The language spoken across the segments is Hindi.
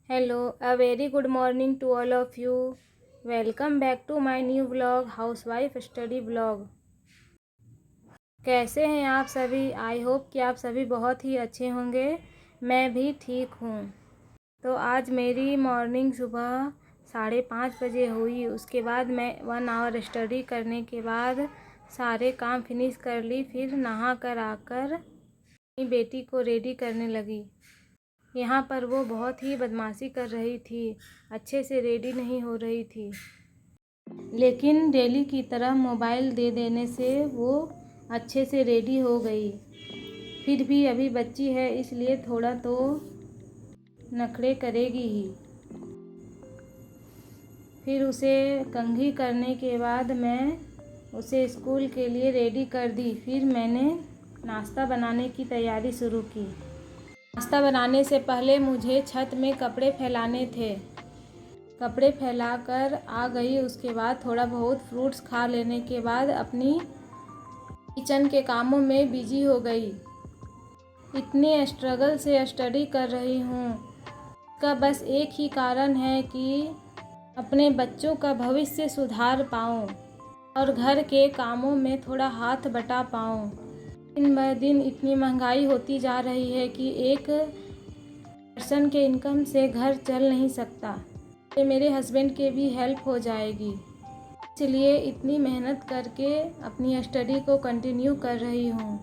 Hello, a very good morning to all of you. Welcome back to my new vlog, Housewife Study Vlog. कैसे हैं आप सभी? आई होप कि आप सभी बहुत ही अच्छे होंगे। मैं भी ठीक हूँ। तो आज मेरी मॉर्निंग सुबह 5:30 बजे हुई। उसके बाद मैं 1 आवर स्टडी करने के बाद सारे काम फिनिश कर ली। फिर नहा कर आकर अपनी बेटी को रेडी करने लगी। यहाँ पर वो बहुत ही बदमाशी कर रही थी, अच्छे से रेडी नहीं हो रही थी। लेकिन डेली की तरह मोबाइल दे देने से वो अच्छे से रेडी हो गई। फिर भी अभी बच्ची है, इसलिए थोड़ा तो नखरे करेगी ही। फिर उसे कंघी करने के बाद मैं उसे स्कूल के लिए रेडी कर दी। फिर मैंने नाश्ता बनाने की तैयारी शुरू की। नाश्ता बनाने से पहले मुझे छत में कपड़े फैलाने थे। कपड़े फैलाकर आ गई। उसके बाद थोड़ा बहुत फ्रूट्स खा लेने के बाद अपनी किचन के कामों में बिजी हो गई। इतने स्ट्रगल से स्टडी कर रही हूँ। इसका बस एक ही कारण है कि अपने बच्चों का भविष्य सुधार पाऊँ और घर के कामों में थोड़ा हाथ बटा पाऊँ। दिन ब दिन इतनी महंगाई होती जा रही है कि एक पर्सन के इनकम से घर चल नहीं सकता। ये मेरे हस्बैंड के भी हेल्प हो जाएगी, इसलिए इतनी मेहनत करके अपनी स्टडी को कंटिन्यू कर रही हूँ।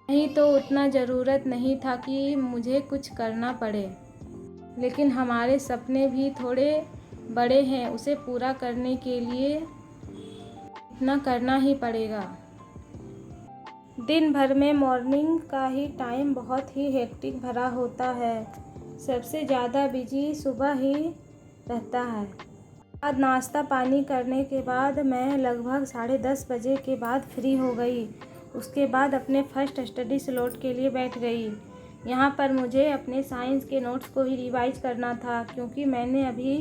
नहीं तो उतना ज़रूरत नहीं था कि मुझे कुछ करना पड़े, लेकिन हमारे सपने भी थोड़े बड़े हैं। उसे पूरा करने के लिए इतना करना ही पड़ेगा। दिन भर में मॉर्निंग का ही टाइम बहुत ही हेक्टिक भरा होता है। सबसे ज़्यादा बिजी सुबह ही रहता है। आज नाश्ता पानी करने के बाद मैं लगभग 10:30 बजे के बाद फ्री हो गई। उसके बाद अपने फर्स्ट स्टडी स्लॉट के लिए बैठ गई। यहाँ पर मुझे अपने साइंस के नोट्स को ही रिवाइज करना था, क्योंकि मैंने अभी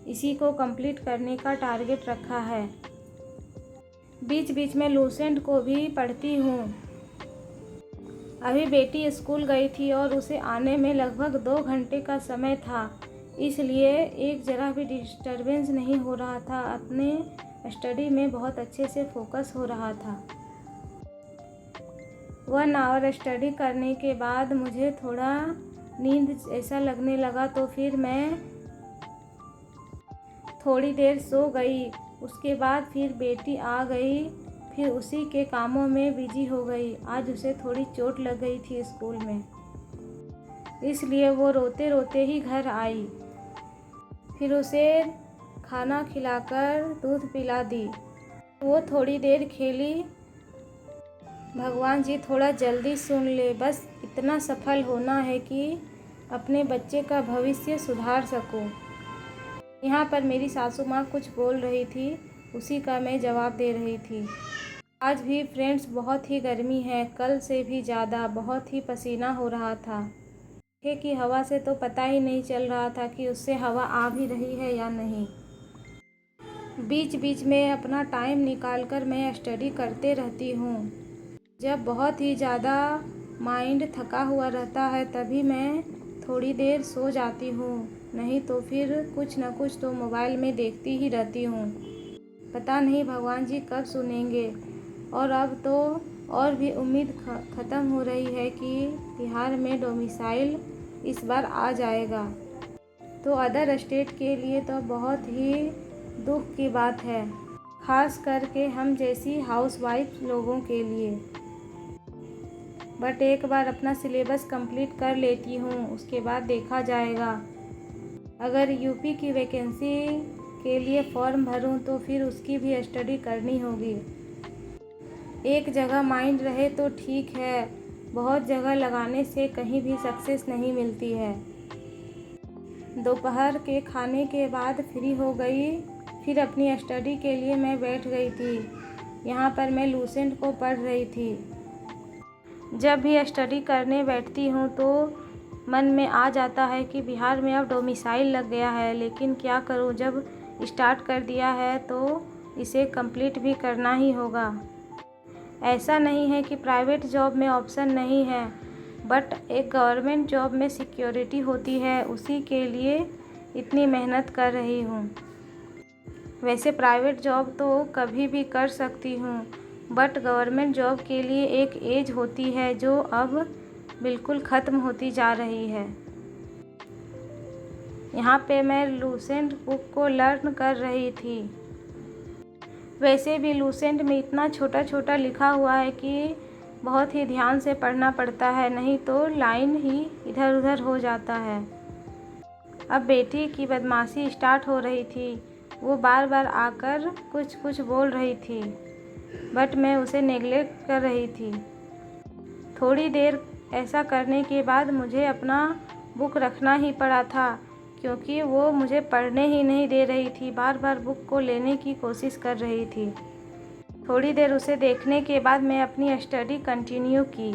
इसी को कंप्लीट करने का टारगेट रखा है। बीच बीच में लूसेंट को भी पढ़ती हूँ। अभी बेटी स्कूल गई थी और उसे आने में लगभग 2 घंटे का समय था, इसलिए एक जरा भी डिस्टरबेंस नहीं हो रहा था। अपने स्टडी में बहुत अच्छे से फोकस हो रहा था। 1 आवर स्टडी करने के बाद मुझे थोड़ा नींद ऐसा लगने लगा, तो फिर मैं थोड़ी देर सो गई। उसके बाद फिर बेटी आ गई, फिर उसी के कामों में बिजी हो गई। आज उसे थोड़ी चोट लग गई थी स्कूल में, इसलिए वो रोते रोते ही घर आई। फिर उसे खाना खिलाकर दूध पिला दी। वो थोड़ी देर खेली। भगवान जी थोड़ा जल्दी सुन ले, बस इतना सफल होना है कि अपने बच्चे का भविष्य सुधार सकूं। यहाँ पर मेरी सासू माँ कुछ बोल रही थी, उसी का मैं जवाब दे रही थी। आज भी फ्रेंड्स बहुत ही गर्मी है, कल से भी ज़्यादा। बहुत ही पसीना हो रहा था। पंखे की हवा से तो पता ही नहीं चल रहा था कि उससे हवा आ भी रही है या नहीं। बीच बीच में अपना टाइम निकाल कर मैं स्टडी करते रहती हूँ। जब बहुत ही ज़्यादा माइंड थका हुआ रहता है तभी मैं थोड़ी देर सो जाती हूँ, नहीं तो फिर कुछ न कुछ तो मोबाइल में देखती ही रहती हूँ। पता नहीं भगवान जी कब सुनेंगे। और अब तो और भी उम्मीद ख़त्म हो रही है कि बिहार में डोमिसाइल इस बार आ जाएगा, तो अदर स्टेट के लिए तो बहुत ही दुख की बात है, ख़ास करके हम जैसी हाउसवाइफ लोगों के लिए। बट एक बार अपना सिलेबस कंप्लीट कर लेती हूँ, उसके बाद देखा जाएगा। अगर यूपी की वैकेंसी के लिए फॉर्म भरूँ तो फिर उसकी भी स्टडी करनी होगी। एक जगह माइंड रहे तो ठीक है, बहुत जगह लगाने से कहीं भी सक्सेस नहीं मिलती है। दोपहर के खाने के बाद फ्री हो गई। फिर अपनी स्टडी के लिए मैं बैठ गई थी। यहाँ पर मैं लूसेंट को पढ़ रही थी। जब भी स्टडी करने बैठती हूँ तो मन में आ जाता है कि बिहार में अब डोमिसाइल लग गया है, लेकिन क्या करूँ, जब स्टार्ट कर दिया है तो इसे कंप्लीट भी करना ही होगा। ऐसा नहीं है कि प्राइवेट जॉब में ऑप्शन नहीं है, बट एक गवर्नमेंट जॉब में सिक्योरिटी होती है, उसी के लिए इतनी मेहनत कर रही हूँ। वैसे प्राइवेट जॉब तो कभी भी कर सकती हूँ, बट गवर्नमेंट जॉब के लिए एक एज होती है जो अब बिल्कुल ख़त्म होती जा रही है। यहाँ पे मैं लूसेंट बुक को लर्न कर रही थी। वैसे भी लूसेंट में इतना छोटा छोटा लिखा हुआ है कि बहुत ही ध्यान से पढ़ना पड़ता है, नहीं तो लाइन ही इधर उधर हो जाता है। अब बेटी की बदमाशी स्टार्ट हो रही थी। वो बार बार आकर कुछ कुछ बोल रही थी, बट मैं उसे नेग्लेक्ट कर रही थी। थोड़ी देर ऐसा करने के बाद मुझे अपना बुक रखना ही पड़ा था, क्योंकि वो मुझे पढ़ने ही नहीं दे रही थी, बार बार बुक को लेने की कोशिश कर रही थी। थोड़ी देर उसे देखने के बाद मैं अपनी स्टडी कंटिन्यू की।